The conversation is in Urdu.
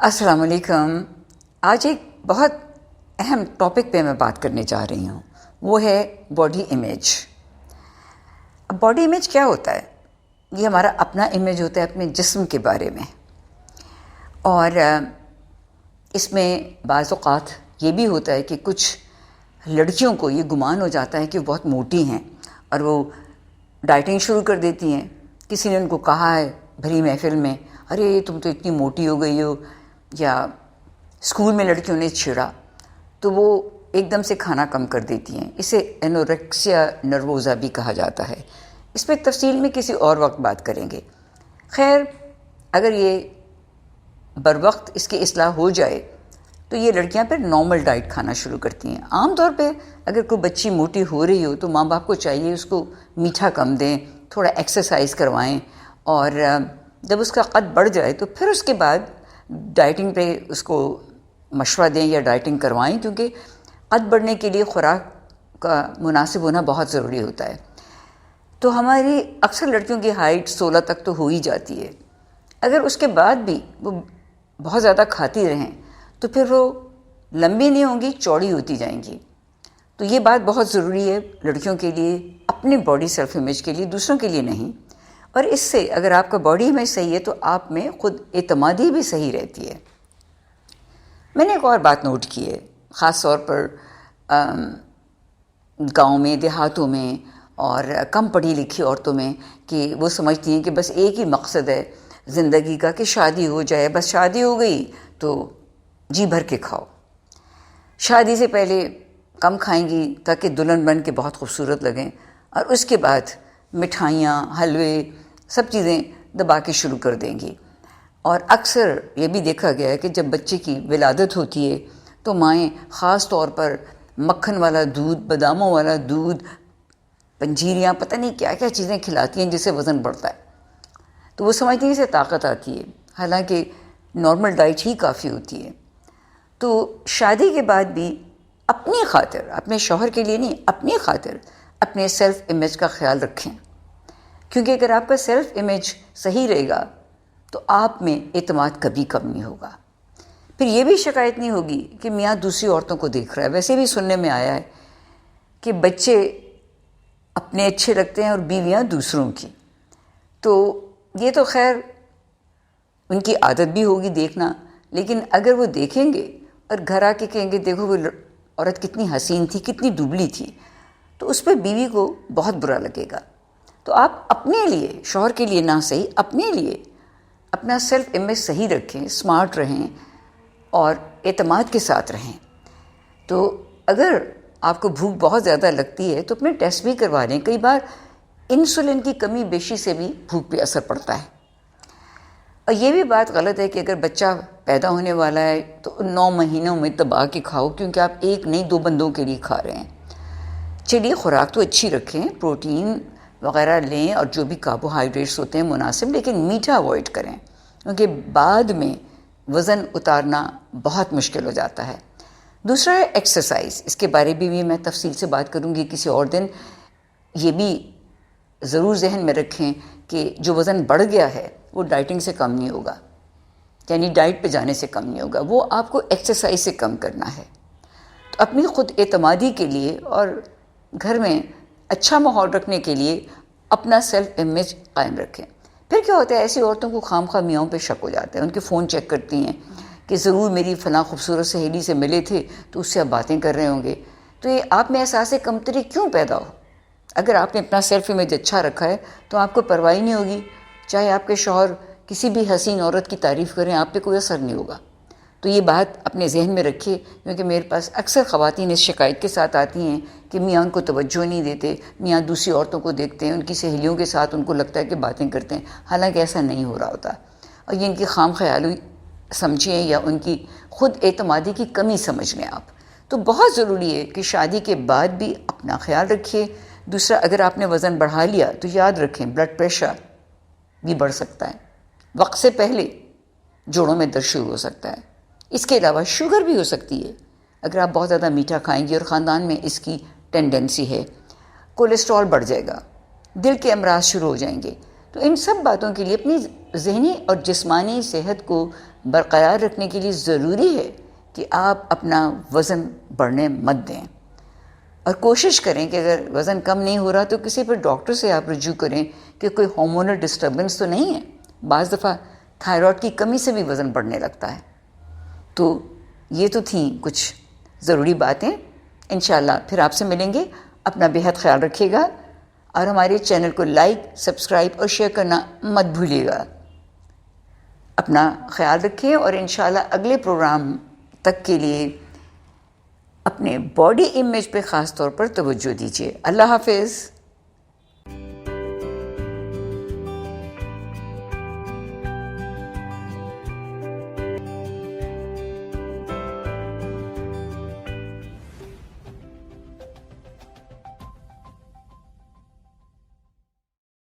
السلام علیکم. آج ایک بہت اہم ٹاپک پہ میں بات کرنے جا رہی ہوں. وہ ہے باڈی امیج. اب باڈی امیج کیا ہوتا ہے؟ یہ ہمارا اپنا امیج ہوتا ہے اپنے جسم کے بارے میں. اور اس میں بعض اوقات یہ بھی ہوتا ہے کہ کچھ لڑکیوں کو یہ گمان ہو جاتا ہے کہ وہ بہت موٹی ہیں اور وہ ڈائٹنگ شروع کر دیتی ہیں. کسی نے ان کو کہا ہے بھری محفل میں، ارے تم تو اتنی موٹی ہو گئی ہو، یا اسکول میں لڑکیوں نے چھیڑا تو وہ ایک دم سے کھانا کم کر دیتی ہیں. اسے اینوریکسیا نروزا بھی کہا جاتا ہے. اس پہ تفصیل میں کسی اور وقت بات کریں گے. خیر، اگر یہ بر وقت اس کی اصلاح ہو جائے تو یہ لڑکیاں پھر نارمل ڈائٹ کھانا شروع کرتی ہیں. عام طور پہ اگر کوئی بچی موٹی ہو رہی ہو تو ماں باپ کو چاہیے اس کو میٹھا کم دیں، تھوڑا ایکسرسائز کروائیں، اور جب اس کا قد بڑھ جائے تو پھر اس کے بعد ڈائٹنگ پہ اس کو مشورہ دیں یا ڈائٹنگ کروائیں، کیونکہ قد بڑھنے کے لیے خوراک کا مناسب ہونا بہت ضروری ہوتا ہے. تو ہماری اکثر لڑکیوں کی ہائٹ 16 تک تو ہو ہی جاتی ہے. اگر اس کے بعد بھی وہ بہت زیادہ کھاتی رہیں تو پھر وہ لمبی نہیں ہوں گی، چوڑی ہوتی جائیں گی. تو یہ بات بہت ضروری ہے لڑکیوں کے لیے، اپنے باڈی سیلف امیج کے لیے، دوسروں کے لیے نہیں. اور اس سے اگر آپ کا باڈی امیج صحیح ہے تو آپ میں خود اعتمادی بھی صحیح رہتی ہے. میں نے ایک اور بات نوٹ کی ہے، خاص طور پر گاؤں میں، دیہاتوں میں اور کم پڑھی لکھی عورتوں میں، کہ وہ سمجھتی ہیں کہ بس ایک ہی مقصد ہے زندگی کا کہ شادی ہو جائے. بس شادی ہو گئی تو جی بھر کے کھاؤ. شادی سے پہلے کم کھائیں گی تاکہ دلہن بن کے بہت خوبصورت لگیں، اور اس کے بعد مٹھائیاں، حلوے، سب چیزیں دبا کے شروع کر دیں گی. اور اکثر یہ بھی دیکھا گیا ہے کہ جب بچے کی ولادت ہوتی ہے تو مائیں خاص طور پر مکھن والا دودھ، باداموں والا دودھ، پنجیریاں، پتہ نہیں کیا کیا چیزیں کھلاتی ہیں جس سے وزن بڑھتا ہے. تو وہ سمجھتی ہیں اسے طاقت آتی ہے، حالانکہ نارمل ڈائٹ ہی کافی ہوتی ہے. تو شادی کے بعد بھی اپنی خاطر، اپنے شوہر کے لیے نہیں، اپنی خاطر اپنے سیلف امیج کا خیال رکھیں. کیونکہ اگر آپ کا سیلف امیج صحیح رہے گا تو آپ میں اعتماد کبھی کم نہیں ہوگا. پھر یہ بھی شکایت نہیں ہوگی کہ میاں دوسری عورتوں کو دیکھ رہا ہے. ویسے بھی سننے میں آیا ہے کہ بچے اپنے اچھے لگتے ہیں اور بیویاں دوسروں کی. تو یہ تو خیر ان کی عادت بھی ہوگی دیکھنا، لیکن اگر وہ دیکھیں گے اور گھر آ کے کہیں گے دیکھو وہ عورت کتنی حسین تھی، کتنی دبلی تھی، تو اس پہ بیوی کو بہت برا لگے گا. تو آپ اپنے لیے، شوہر کے لیے نہ صحیح، اپنے لیے اپنا سیلف امیج صحیح رکھیں، اسمارٹ رہیں اور اعتماد کے ساتھ رہیں. تو اگر آپ کو بھوک بہت زیادہ لگتی ہے تو اپنے ٹیسٹ بھی کروا لیں. کئی بار انسولن کی کمی بیشی سے بھی بھوک پہ اثر پڑتا ہے. اور یہ بھی بات غلط ہے کہ اگر بچہ پیدا ہونے والا ہے تو 9 مہینوں میں دبا کے کھاؤ، کیونکہ آپ ایک نہیں 2 بندوں کے لیے کھا رہے ہیں. چلیے خوراک تو اچھی رکھیں، پروٹین وغیرہ لیں اور جو بھی کاربوہائیڈریٹس ہوتے ہیں مناسب، لیکن میٹھا اوائڈ کریں، کیونکہ بعد میں وزن اتارنا بہت مشکل ہو جاتا ہے. دوسرا ہے ایکسرسائز. اس کے بارے میں بھی میں تفصیل سے بات کروں گی کسی اور دن. یہ بھی ضرور ذہن میں رکھیں کہ جو وزن بڑھ گیا ہے وہ ڈائٹنگ سے کم نہیں ہوگا، یعنی ڈائٹ پہ جانے سے کم نہیں ہوگا، وہ آپ کو ایکسرسائز سے کم کرنا ہے. تو اپنی خود اعتمادی کے لیے اور گھر میں اچھا ماحول رکھنے کے لیے اپنا سیلف امیج قائم رکھیں. پھر کیا ہوتا ہے، ایسی عورتوں کو خام خواہ میاؤں پہ شک ہو جاتا ہے. ان کے فون چیک کرتی ہیں کہ ضرور میری فلاں خوبصورت سہیلی سے ملے تھے تو اس سے آپ باتیں کر رہے ہوں گے. تو یہ آپ میں احساس کمتری کیوں پیدا ہو؟ اگر آپ نے اپنا سیلف امیج اچھا رکھا ہے تو آپ کو پرواہ نہیں ہوگی، چاہے آپ کے شوہر کسی بھی حسین عورت کی تعریف کریں، آپ پہ کوئی اثر نہیں ہوگا. تو یہ بات اپنے ذہن میں رکھیے، کیونکہ میرے پاس اکثر خواتین اس شکایت کے ساتھ آتی ہیں کہ میاں ان کو توجہ نہیں دیتے، میاں دوسری عورتوں کو دیکھتے ہیں، ان کی سہیلیوں کے ساتھ ان کو لگتا ہے کہ باتیں کرتے ہیں، حالانکہ ایسا نہیں ہو رہا ہوتا. اور یہ ان کی خام خیالی سمجھیں یا ان کی خود اعتمادی کی کمی سمجھ لیں آپ. تو بہت ضروری ہے کہ شادی کے بعد بھی اپنا خیال رکھیے. دوسرا، اگر آپ نے وزن بڑھا لیا تو یاد رکھیں بلڈ پریشر بھی بڑھ سکتا ہے، وقت سے پہلے جوڑوں میں درد شروع ہو سکتا ہے. اس کے علاوہ شوگر بھی ہو سکتی ہے اگر آپ بہت زیادہ میٹھا کھائیں گے اور خاندان میں اس کی ٹینڈنسی ہے. کولیسٹرول بڑھ جائے گا، دل کے امراض شروع ہو جائیں گے. تو ان سب باتوں کے لیے اپنی ذہنی اور جسمانی صحت کو برقرار رکھنے کے لیے ضروری ہے کہ آپ اپنا وزن بڑھنے مت دیں، اور کوشش کریں کہ اگر وزن کم نہیں ہو رہا تو کسی پر ڈاکٹر سے آپ رجوع کریں کہ کوئی ہارمونل ڈسٹربنس تو نہیں ہے۔ بعض دفعہ تھائرائیڈ کی کمی سے بھی وزن بڑھنے لگتا ہے۔ تو یہ تو تھیں کچھ ضروری باتیں۔ انشاءاللہ پھر آپ سے ملیں گے۔ اپنا بہت خیال رکھیے گا، اور ہمارے چینل کو لائک، سبسکرائب اور شیئر کرنا مت بھولیے گا۔ اپنا خیال رکھیں، اور انشاءاللہ اگلے پروگرام تک کے لیے اپنے باڈی امیج پہ خاص طور پر توجہ دیجیے۔ اللہ حافظ۔